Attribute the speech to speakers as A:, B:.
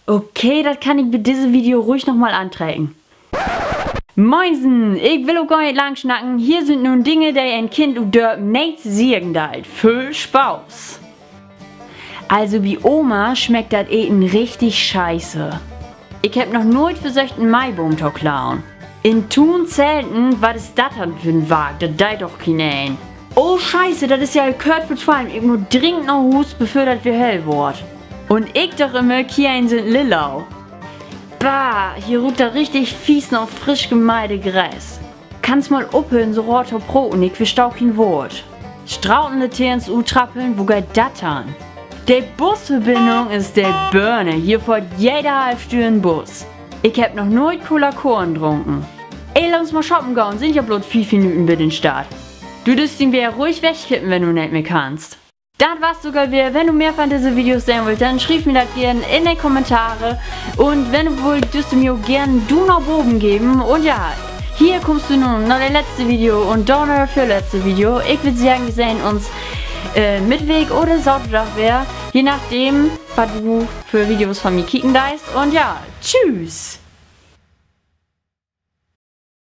A: Okay, das kann ich mit diesem Video ruhig nochmal antreten. Moinsen, ich will auch gar nicht lang schnacken. Hier sind nun Dinge, die ein Kind und dort nicht sagen dalt. Viel Spaß. Also wie Oma schmeckt das Eten richtig scheiße. Ich hab noch nooit versucht, einen Maibaum zu klauen. In Thun Zelten, was ist das denn für ein Wag? Das deit doch kein. Oh scheiße, das ist ja gehört für 12. Ich muss dringend noch Hust, bevor das wir hell wird. Und ich doch immer, Kien sind Lillau. Bah, hier ruht da richtig fies noch frisch gemeide Gräs. Kannst mal upphören, so roter Brot und ich verstau kein Wort. Strautende Teens trappeln, wo geht dat an? Die Busverbindung ist der Burner. Hier fährt jeder halb Stunde ein Bus. Ich hab noch nooit Cola Korn getrunken. Ey, lass uns mal shoppen gehen, sind ja bloß 5 Minuten bei den Start. Du dürst ihn wieder ruhig wegkippen, wenn du nicht mehr kannst. Das war's sogar wieder. Wenn du mehr von diesen Videos sehen willst, dann schreib mir das gerne in die Kommentare. Und wenn du wollt, dürst du mir auch gerne du noch oben geben. Und ja, hier kommst du nun noch das letzte Video und dann noch für das letzte Video. Ich würde sagen, wir sehen uns Mittwoch oder Sonntag wer, je nachdem, was du für Videos von mir kicken deist. Und ja, tschüss!